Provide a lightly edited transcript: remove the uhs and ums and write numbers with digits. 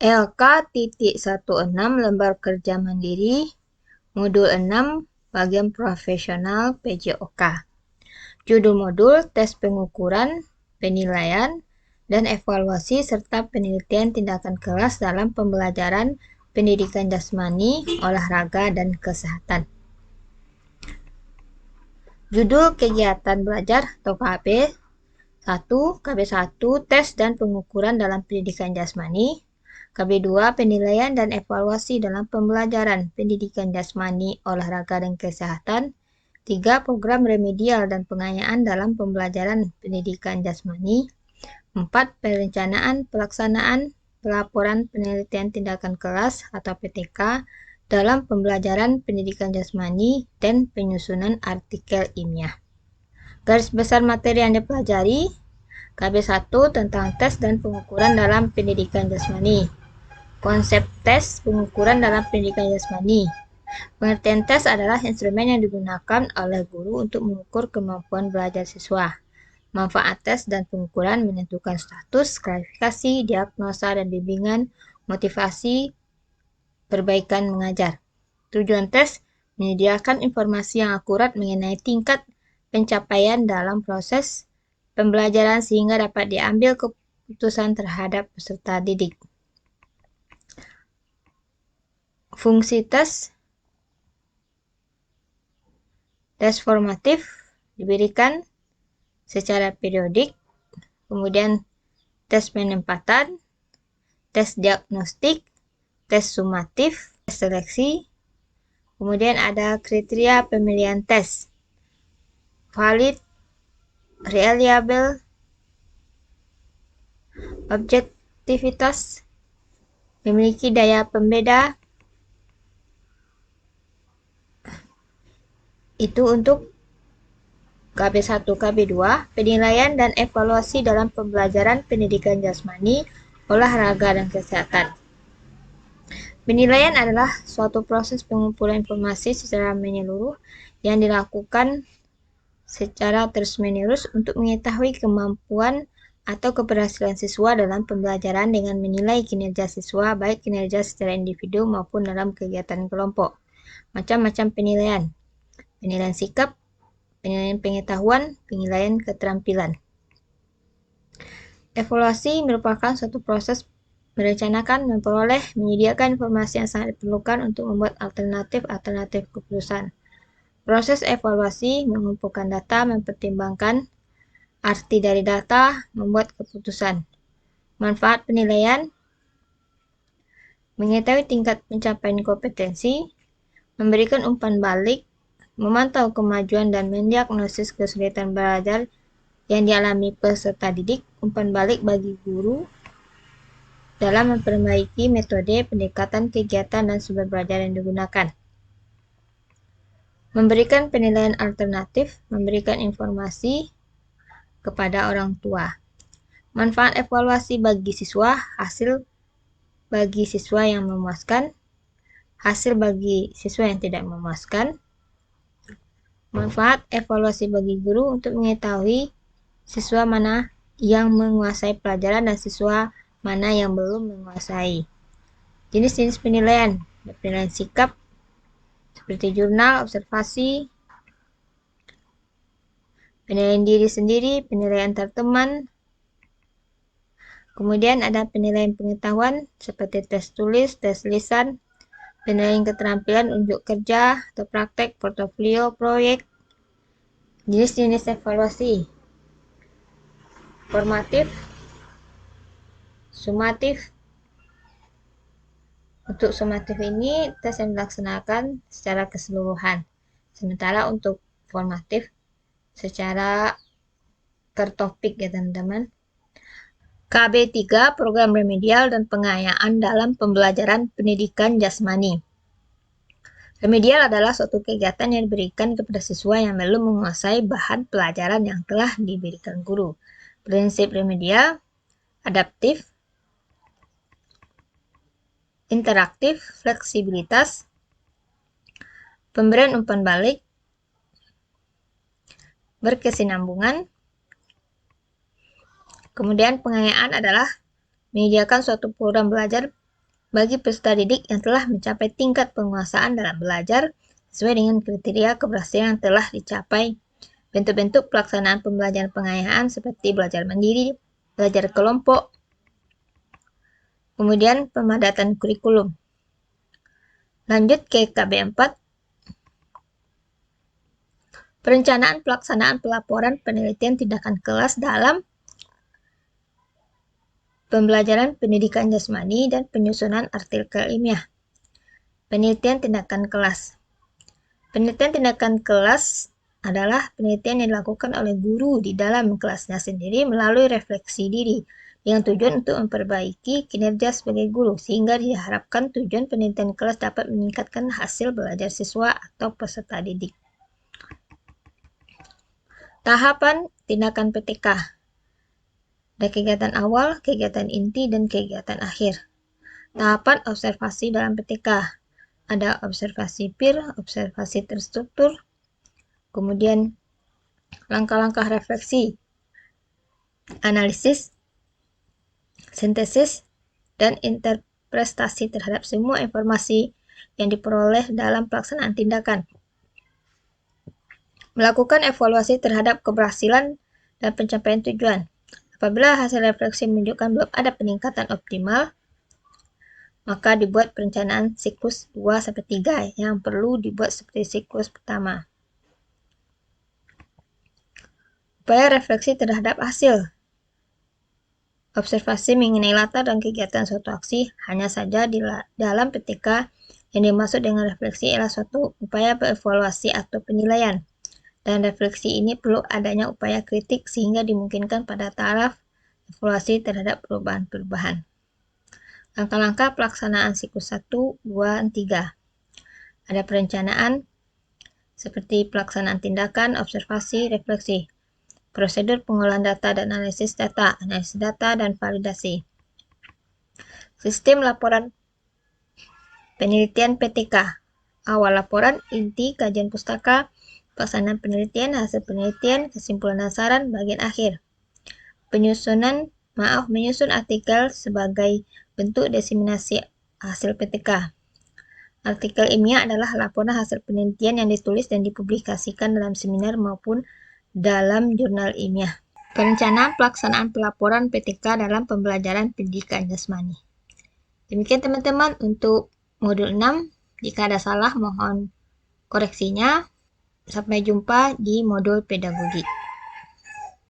LK.16 Lembar Kerja Mandiri, Modul 6, Bagian Profesional PJOK. Judul modul, tes pengukuran, penilaian, dan evaluasi serta penelitian tindakan kelas dalam pembelajaran pendidikan jasmani, olahraga, dan kesehatan. Judul kegiatan belajar atau KB 1, KB 1, tes dan pengukuran dalam pendidikan jasmani. KB 2, penilaian dan evaluasi dalam pembelajaran pendidikan jasmani, olahraga, dan kesehatan. 3, program remedial dan pengayaan dalam pembelajaran pendidikan jasmani. 4, perencanaan, pelaksanaan, pelaporan penelitian tindakan kelas atau PTK dalam pembelajaran pendidikan jasmani dan penyusunan artikel ilmiah. Garis besar materi yang dipelajari, KB 1 tentang tes dan pengukuran dalam pendidikan jasmani. Konsep tes pengukuran dalam pendidikan jasmani. Pengertian tes adalah instrumen yang digunakan oleh guru untuk mengukur kemampuan belajar siswa. Manfaat tes dan pengukuran menentukan status, klarifikasi, diagnosa, dan bimbingan, motivasi, perbaikan mengajar. Tujuan tes menyediakan informasi yang akurat mengenai tingkat pencapaian dalam proses pembelajaran sehingga dapat diambil keputusan terhadap peserta didik. Fungsi tes formatif diberikan secara periodik, kemudian tes penempatan, tes diagnostik, tes sumatif, tes seleksi, kemudian ada kriteria pemilihan tes, valid, reliable, objektivitas, memiliki daya pembeda. Itu untuk KB 1, KB 2, penilaian dan evaluasi dalam pembelajaran pendidikan jasmani, olahraga, dan kesehatan. Penilaian adalah suatu proses pengumpulan informasi secara menyeluruh yang dilakukan secara terus-menerus untuk mengetahui kemampuan atau keberhasilan siswa dalam pembelajaran dengan menilai kinerja siswa, baik kinerja secara individu maupun dalam kegiatan kelompok. Macam-macam penilaian. Penilaian sikap, penilaian pengetahuan, penilaian keterampilan. Evaluasi merupakan suatu proses merencanakan, memperoleh, menyediakan informasi yang sangat diperlukan untuk membuat alternatif keputusan. Proses evaluasi mengumpulkan data, mempertimbangkan arti dari data, membuat keputusan. Manfaat penilaian, mengetahui tingkat pencapaian kompetensi, memberikan umpan balik, memantau kemajuan dan mendiagnosis kesulitan belajar yang dialami peserta didik, umpan balik bagi guru dalam memperbaiki metode, pendekatan, kegiatan, dan sumber belajar yang digunakan. Memberikan penilaian alternatif, memberikan informasi kepada orang tua. Manfaat evaluasi bagi siswa, hasil bagi siswa yang memuaskan, hasil bagi siswa yang tidak memuaskan. Manfaat evaluasi bagi guru untuk mengetahui siswa mana yang menguasai pelajaran dan siswa mana yang belum menguasai. Jenis-jenis penilaian, penilaian sikap seperti jurnal, observasi, penilaian diri sendiri, penilaian antar teman. Kemudian ada penilaian pengetahuan seperti tes tulis, tes lisan, penilaian keterampilan unjuk kerja atau praktek, portofolio, proyek. Jenis-jenis evaluasi, formatif, sumatif. Untuk sumatif ini tes yang dilaksanakan secara keseluruhan, sementara untuk formatif secara per topik ya teman-teman. KB 3, program remedial dan pengayaan dalam pembelajaran pendidikan jasmani. Remedial adalah suatu kegiatan yang diberikan kepada siswa yang belum menguasai bahan pelajaran yang telah diberikan guru. Prinsip remedial, adaptif, interaktif, fleksibilitas, pemberian umpan balik, berkesinambungan. Kemudian pengayaan adalah menyediakan suatu program belajar bagi peserta didik yang telah mencapai tingkat penguasaan dalam belajar sesuai dengan kriteria keberhasilan yang telah dicapai. Bentuk-bentuk pelaksanaan pembelajaran pengayaan seperti belajar mandiri, belajar kelompok, kemudian pemadatan kurikulum. Lanjut ke KB 4. Perencanaan pelaksanaan pelaporan penelitian tindakan kelas dalam pembelajaran pendidikan jasmani dan penyusunan artikel ilmiah. Penelitian tindakan kelas. Penelitian tindakan kelas adalah penelitian yang dilakukan oleh guru di dalam kelasnya sendiri melalui refleksi diri dengan tujuan untuk memperbaiki kinerja sebagai guru, sehingga diharapkan tujuan penelitian kelas dapat meningkatkan hasil belajar siswa atau peserta didik. Tahapan tindakan PTK. Ada kegiatan awal, kegiatan inti, dan kegiatan akhir. Tahapan observasi dalam PTK. Ada observasi peer, observasi terstruktur, kemudian langkah-langkah refleksi, analisis, sintesis, dan interpretasi terhadap semua informasi yang diperoleh dalam pelaksanaan tindakan. Melakukan evaluasi terhadap keberhasilan dan pencapaian tujuan. Apabila hasil refleksi menunjukkan belum ada peningkatan optimal, maka dibuat perencanaan siklus 2-3 yang perlu dibuat seperti siklus pertama. Upaya refleksi terhadap hasil. Observasi mengenai latar dan kegiatan suatu aksi hanya saja di dalam PTK yang dimaksud dengan refleksi adalah suatu upaya evaluasi atau penilaian. Dan refleksi ini perlu adanya upaya kritik sehingga dimungkinkan pada taraf evaluasi terhadap perubahan-perubahan. Langkah-langkah pelaksanaan siklus 1, 2, 3. Ada perencanaan seperti pelaksanaan tindakan, observasi, refleksi. Prosedur pengolahan data dan analisis data dan validasi. Sistem laporan penelitian PTK. Awal laporan, inti, kajian pustaka, pelaksanaan penelitian, hasil penelitian, kesimpulan dan saran, bagian akhir. Menyusun artikel sebagai bentuk diseminasi hasil PTK. Artikel ilmiah adalah laporan hasil penelitian yang ditulis dan dipublikasikan dalam seminar maupun dalam jurnal ilmiah. Perencanaan pelaksanaan pelaporan PTK dalam pembelajaran pendidikan jasmani. Demikian teman-teman untuk modul 6. Jika ada salah mohon koreksinya. Sampai jumpa di modul pedagogi.